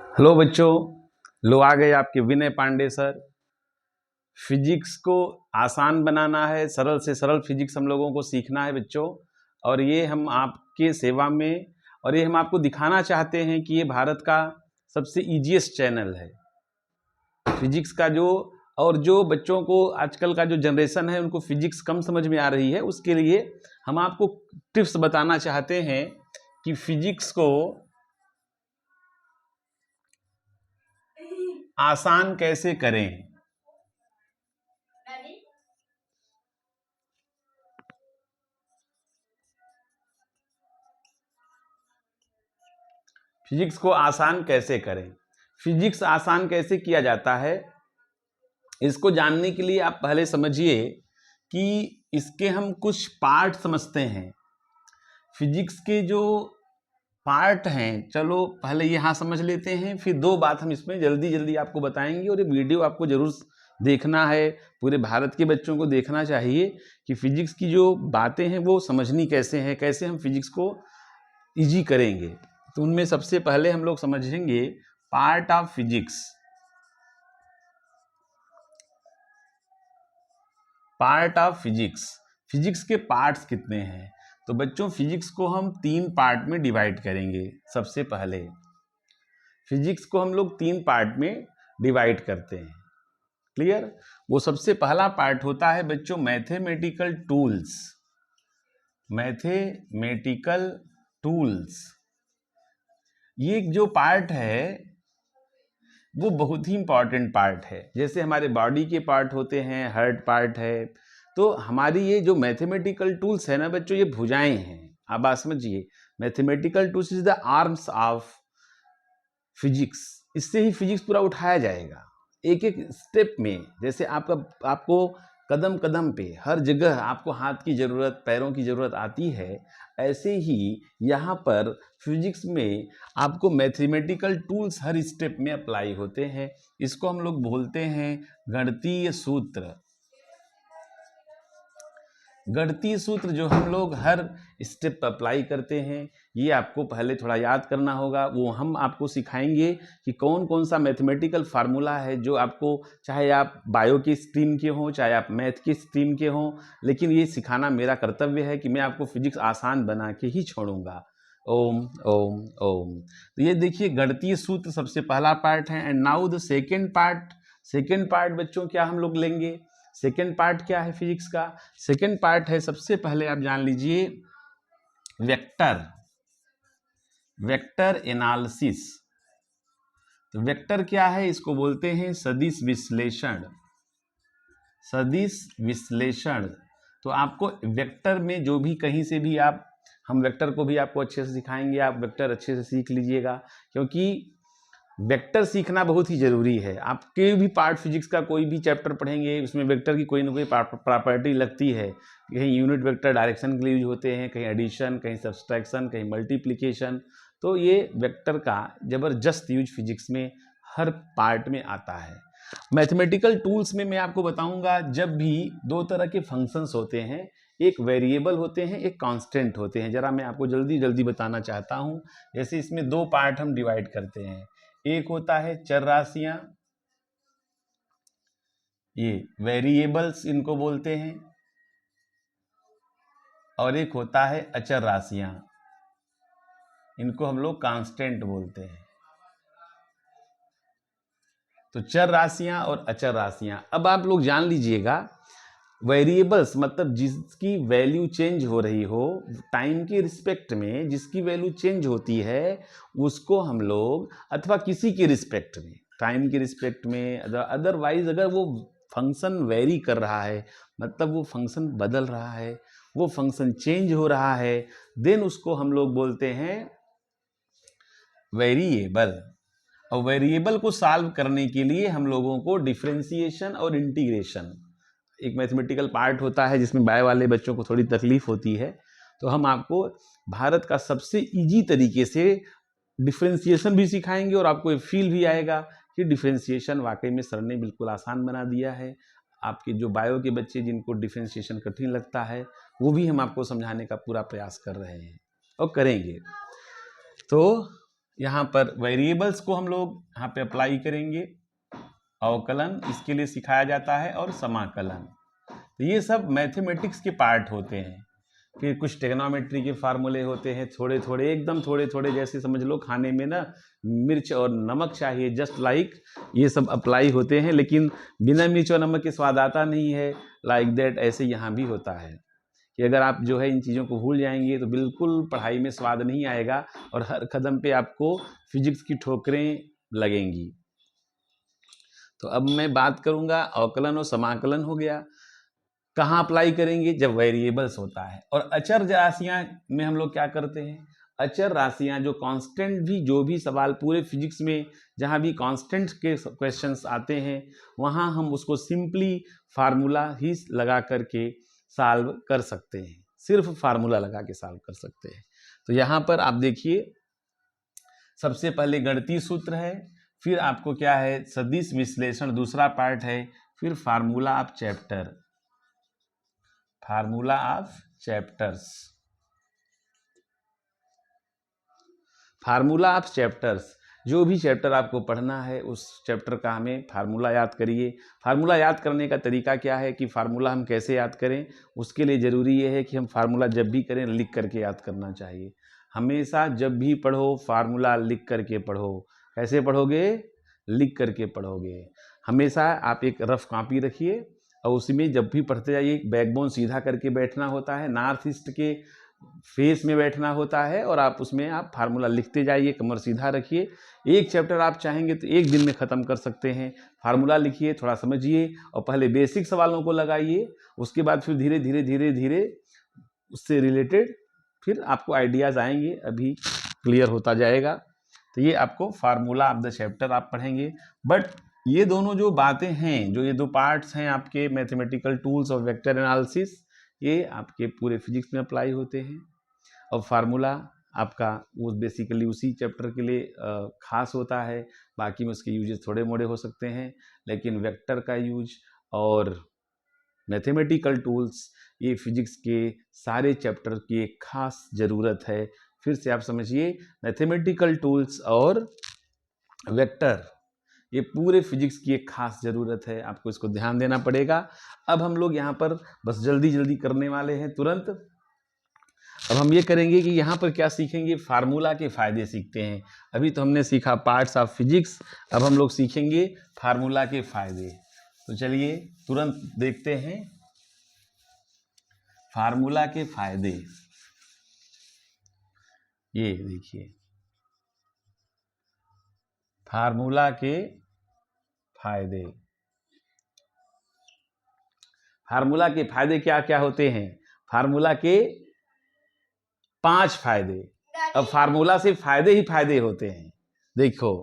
Hello बच्चों, लो आ गए आपके विनय पांडे सर। फिजिक्स को आसान बनाना है, सरल से सरल फिजिक्स हम लोगों को सीखना है बच्चों। और ये हम आपके सेवा में, और ये हम आपको दिखाना चाहते हैं कि ये भारत का सबसे इजीएस्ट चैनल है फिजिक्स का। जो बच्चों को आजकल का जो जनरेशन है उनको फिजिक्स कम समझ में आ रही है, उसके लिए हम आपको टिप्स बताना चाहते हैं कि फिजिक्स को आसान कैसे करें। फिजिक्स को आसान कैसे करें, फिजिक्स आसान कैसे किया जाता है, इसको जानने के लिए आप पहले समझिए कि इसके हम कुछ पार्ट समझते हैं। फिजिक्स के जो पार्ट हैं, चलो पहले यहाँ समझ लेते हैं, फिर दो बात हम इसमें जल्दी जल्दी आपको बताएंगे। और ये वीडियो आपको जरूर देखना है, पूरे भारत के बच्चों को देखना चाहिए कि फिजिक्स की जो बातें हैं वो समझनी कैसे हैं, कैसे हम फिजिक्स को इजी करेंगे। तो उनमें सबसे पहले हम लोग समझेंगे part of physics. Part of physics, physics के पार्ट्स कितने हैं? तो बच्चों फिजिक्स को हम 3 पार्ट में डिवाइड करेंगे। सबसे पहले फिजिक्स को हम लोग 3 पार्ट में डिवाइड करते हैं। क्लियर? वो सबसे पहला पार्ट होता है बच्चों मैथमेटिकल टूल्स। मैथमेटिकल टूल्स, ये जो पार्ट है वो बहुत ही इंपॉर्टेंट पार्ट है। जैसे हमारे बॉडी के पार्ट होते हैं, हार्ट पार्ट है, तो हमारी ये जो मैथमेटिकल टूल्स है ना बच्चों, ये भुजाएं हैं। आप बात समझिए, mathematical tools is the arms of physics. इससे ही फिजिक्स पूरा उठाया जाएगा एक एक स्टेप में। जैसे आपको कदम कदम पे हर जगह आपको हाथ की ज़रूरत, पैरों की ज़रूरत आती है, ऐसे ही यहाँ पर फिजिक्स में आपको मैथमेटिकल टूल्स हर स्टेप में अप्लाई होते हैं। इसको हम लोग बोलते हैं गणितीय सूत्र। गणितीय सूत्र जो हम लोग हर स्टेप पर अप्लाई करते हैं, ये आपको पहले थोड़ा याद करना होगा। वो हम आपको सिखाएंगे कि कौन कौन सा मैथमेटिकल फार्मूला है जो आपको, चाहे आप बायो की स्ट्रीम के हों, चाहे आप मैथ की स्ट्रीम के हों, लेकिन ये सिखाना मेरा कर्तव्य है कि मैं आपको फिजिक्स आसान बना के ही छोड़ूंगा। ओम ओम ओम। तो ये देखिए गणितीय सूत्र सबसे पहला पार्ट है। And now the second part. Second part बच्चों क्या हम लोग लेंगे? सेकेंड पार्ट क्या है फिजिक्स का? सेकेंड पार्ट है, सबसे पहले आप जान लीजिए, वेक्टर। Vector analysis. तो वेक्टर क्या है? इसको बोलते हैं सदिश विश्लेषण। सदिश विश्लेषण। तो आपको वेक्टर में जो भी कहीं से भी हम वेक्टर को भी आपको अच्छे से सिखाएंगे। आप वेक्टर अच्छे से सीख लीजिएगा, क्योंकि वेक्टर सीखना बहुत ही ज़रूरी है। आप कोई भी पार्ट फिजिक्स का कोई भी चैप्टर पढ़ेंगे, उसमें वेक्टर की कोई ना कोई प्रॉपर्टी लगती है। कहीं यूनिट वेक्टर डायरेक्शन के लिए यूज होते हैं, कहीं एडिशन, कहीं सब्सट्रैक्शन, कहीं मल्टीप्लिकेशन। तो ये वेक्टर का ज़बरदस्त यूज फिजिक्स में हर पार्ट में आता है। मैथमेटिकल टूल्स में मैं आपको बताऊंगा, जब भी दो तरह के फंक्शंस होते हैं, एक वेरिएबल होते हैं, एक कांस्टेंट होते हैं। जरा मैं आपको जल्दी जल्दी बताना चाहता हूं। जैसे इसमें 2 पार्ट हम डिवाइड करते हैं। एक होता है चर राशियां, ये वेरिएबल्स इनको बोलते हैं, और एक होता है अचर राशियां, इनको हम लोग कांस्टेंट बोलते हैं। तो चर राशियां और अचर राशियां, अब आप लोग जान लीजिएगा, वेरिएबल्स मतलब जिसकी वैल्यू चेंज हो रही हो टाइम के रिस्पेक्ट में, जिसकी वैल्यू चेंज होती है उसको हम लोग, अथवा किसी के रिस्पेक्ट में, टाइम के रिस्पेक्ट में, अदरवाइज अगर वो फंक्शन वेरी कर रहा है, मतलब वो फंक्शन बदल रहा है, वो फंक्शन चेंज हो रहा है, देन उसको हम लोग बोलते हैं वेरिएबल। और वेरिएबल को सॉल्व करने के लिए हम लोगों को डिफरेंशिएशन और इंटीग्रेशन, एक मैथमेटिकल पार्ट होता है जिसमें बायो वाले बच्चों को थोड़ी तकलीफ होती है। तो हम आपको भारत का सबसे इजी तरीके से डिफरेंशिएशन भी सिखाएंगे, और आपको ये फील भी आएगा कि डिफरेंशिएशन वाकई में सर ने बिल्कुल आसान बना दिया है। आपके जो बायो के बच्चे जिनको डिफरेंशिएशन कठिन लगता है, वो भी हम आपको समझाने का पूरा प्रयास कर रहे हैं और करेंगे। तो यहाँ पर वेरिएबल्स को हम लोग यहाँ पे अप्लाई करेंगे, अवकलन इसके लिए सिखाया जाता है, और समाकलन। तो ये सब मैथमेटिक्स के पार्ट होते हैं। फिर कुछ टेक्नोमेट्री के फार्मूले होते हैं, थोड़े थोड़े, एकदम थोड़े थोड़े, जैसे समझ लो खाने में ना मिर्च और नमक चाहिए, जस्ट लाइक ये सब अप्लाई होते हैं, लेकिन बिना मिर्च और नमक के स्वाद आता नहीं है, लाइक दैट ऐसे यहाँ भी होता है कि अगर आप जो है इन चीज़ों को भूल जाएंगे तो बिल्कुल पढ़ाई में स्वाद नहीं आएगा, और हर कदम पे आपको फिजिक्स की ठोकरें लगेंगी। तो अब मैं बात करूँगा, अवकलन और समाकलन हो गया, कहाँ अप्लाई करेंगे, जब वेरिएबल्स होता है। और अचर राशियाँ में हम लोग क्या करते हैं, अचर राशियाँ जो कांस्टेंट भी, जो भी सवाल पूरे फिजिक्स में जहाँ भी कांस्टेंट के क्वेश्चंस आते हैं वहाँ हम उसको सिंपली फार्मूला ही लगा करके सॉल्व कर सकते हैं, सिर्फ फार्मूला लगा के सॉल्व कर सकते हैं। तो यहाँ पर आप देखिए, सबसे पहले गणितीय सूत्र है, फिर आपको क्या है, सदिश विश्लेषण दूसरा पार्ट है, फिर formula of chapter, formula of chapters, formula of chapters. जो भी चैप्टर आपको पढ़ना है उस चैप्टर का हमें फार्मूला याद करिए। फार्मूला याद करने का तरीका क्या है कि फार्मूला हम कैसे याद करें, उसके लिए ज़रूरी ये है कि हम फार्मूला जब भी करें लिख करके याद करना चाहिए। हमेशा जब भी पढ़ो फार्मूला लिख करके पढ़ो। कैसे पढ़ोगे, लिख करके पढ़ोगे। हमेशा आप एक रफ कॉपी रखिए और उसमें जब भी पढ़ते जाइए बैकबोन सीधा करके बैठना होता है, नॉर्थ ईस्ट के फेस में बैठना होता है, और आप उसमें आप फार्मूला लिखते जाइए, कमर सीधा रखिए। एक चैप्टर आप चाहेंगे तो एक दिन में ख़त्म कर सकते हैं। फार्मूला लिखिए, थोड़ा समझिए और पहले बेसिक सवालों को लगाइए, उसके बाद फिर धीरे धीरे धीरे धीरे उससे रिलेटेड फिर आपको आइडियाज़ आएंगे, अभी क्लियर होता जाएगा। तो ये आपको फार्मूला ऑफ द चैप्टर आप पढ़ेंगे। बट ये दोनों जो बातें हैं, जो ये दो पार्ट्स हैं आपके मैथमेटिकल टूल्स और वेक्टर एनालिसिस, ये आपके पूरे फिजिक्स में अप्लाई होते हैं। और फार्मूला आपका वो बेसिकली उसी चैप्टर के लिए खास होता है, बाकी में उसके यूजेस थोड़े मोड़े हो सकते हैं, लेकिन वेक्टर का यूज और मैथमेटिकल टूल्स ये फिजिक्स के सारे चैप्टर की एक खास ज़रूरत है। फिर से आप समझिए, मैथमेटिकल टूल्स और वेक्टर ये पूरे फिजिक्स की एक खास ज़रूरत है, आपको इसको ध्यान देना पड़ेगा। अब हम लोग यहाँ पर बस जल्दी जल्दी करने वाले हैं तुरंत। अब हम ये करेंगे कि यहाँ पर क्या सीखेंगे, फार्मूला के फ़ायदे सीखते हैं। अभी तो हमने सीखा पार्ट्स ऑफ फिजिक्स, अब हम लोग सीखेंगे फार्मूला के फ़ायदे। तो चलिए तुरंत देखते हैं फार्मूला के फ़ायदे। ये देखिए फार्मूला के फायदे। फार्मूला के फायदे क्या क्या होते हैं, फार्मूला के 5 फायदे। अब फार्मूला से फायदे ही फायदे होते हैं। देखो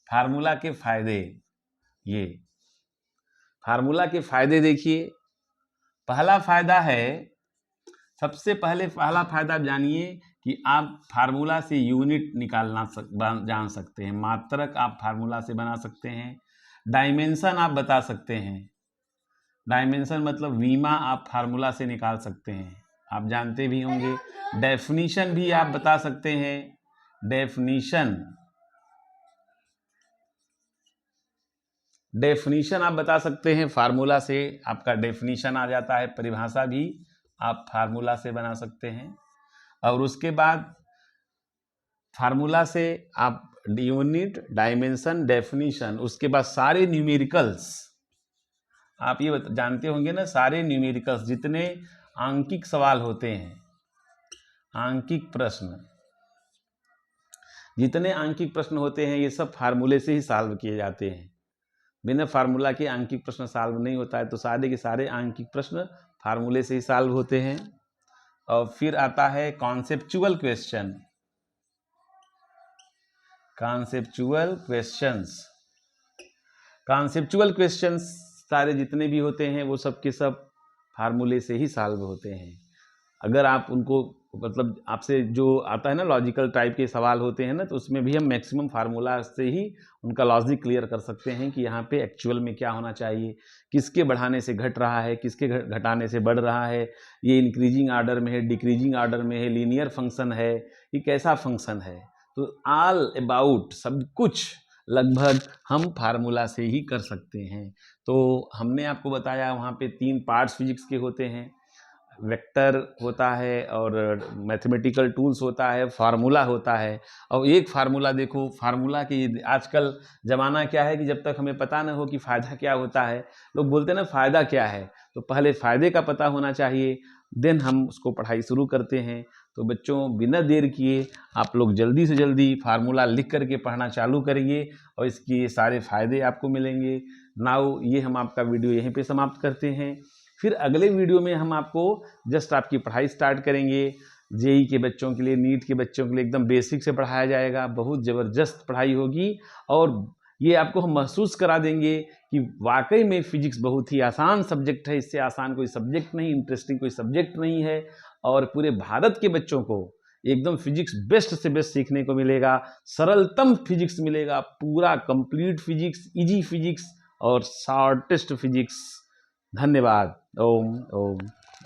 फार्मूला के फायदे, ये फार्मूला के फायदे देखिए। पहला फायदा है, सबसे पहले पहला फायदा आप जानिए कि आप फार्मूला से यूनिट निकालना जान सकते हैं, मात्रक आप फार्मूला से बना सकते हैं, डायमेंशन आप बता सकते हैं। डायमेंशन मतलब वीमा आप फार्मूला से निकाल सकते हैं, आप जानते भी होंगे। डेफिनीशन भी आप बता सकते हैं, डेफिनीशन आप बता सकते हैं, फार्मूला से आपका डेफिनीशन आ जाता है, परिभाषा भी आप फार्मूला से बना सकते हैं। और उसके बाद फार्मूला से आप यूनिट, डायमेंशन, डेफिनीशन, उसके बाद सारे न्यूमेरिकल्स, आप ये जानते होंगे ना, सारे न्यूमेरिकल्स जितने आंकिक सवाल होते हैं, आंकिक प्रश्न, जितने आंकिक प्रश्न होते हैं ये सब फार्मूले से ही सॉल्व किए जाते हैं। बिना फार्मूला के आंकिक प्रश्न सॉल्व नहीं होता है। तो सारे के सारे आंकिक प्रश्न फार्मूले से ही सॉल्व होते हैं। और फिर आता है conceptual question, conceptual questions. Conceptual questions सारे जितने भी होते हैं वो सब के सब फार्मूले से ही सॉल्व होते हैं। अगर आप उनको मतलब आपसे जो आता है ना लॉजिकल टाइप के सवाल होते हैं ना, तो उसमें भी हम मैक्सिमम फार्मूला से ही उनका लॉजिक क्लियर कर सकते हैं कि यहाँ पे एक्चुअल में क्या होना चाहिए, किसके बढ़ाने से घट रहा है, किसके घटाने से बढ़ रहा है, ये इंक्रीजिंग आर्डर में है, डिक्रीजिंग आर्डर में है, लीनियर फंक्शन है, ये कैसा फंक्शन है। तो ऑल अबाउट सब कुछ लगभग हम फार्मूला से ही कर सकते हैं। तो हमने आपको बताया वहाँ पे 3 पार्ट्स फिजिक्स के होते हैं, वेक्टर होता है और मैथमेटिकल टूल्स होता है, फार्मूला होता है। और एक फार्मूला देखो, फार्मूला की आजकल ज़माना क्या है कि जब तक हमें पता ना हो कि फ़ायदा क्या होता है, लोग बोलते हैं ना फ़ायदा क्या है, तो पहले फ़ायदे का पता होना चाहिए, देन हम उसको पढ़ाई शुरू करते हैं। तो बच्चों बिना देर किए आप लोग जल्दी से जल्दी फार्मूला लिख करके पढ़ना चालू करिए और इसके सारे फ़ायदे आपको मिलेंगे। नाउ ये हम आपका वीडियो यहीं पे समाप्त करते हैं। फिर अगले वीडियो में हम आपको जस्ट आपकी पढ़ाई स्टार्ट करेंगे। जेई के बच्चों के लिए, नीट के बच्चों के लिए एकदम बेसिक से पढ़ाया जाएगा, बहुत ज़बरदस्त पढ़ाई होगी और ये आपको हम महसूस करा देंगे कि वाकई में फिजिक्स बहुत ही आसान सब्जेक्ट है, इससे आसान कोई सब्जेक्ट नहीं, इंटरेस्टिंग कोई सब्जेक्ट नहीं है। और पूरे भारत के बच्चों को एकदम फिजिक्स बेस्ट से बेस्ट सीखने को मिलेगा, सरलतम फिजिक्स मिलेगा, पूरा कंप्लीट फिजिक्स, इजी फिजिक्स और शॉर्टेस्ट फिजिक्स। धन्यवाद। ओम ओम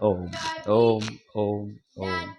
ओम ओम ओम ओम।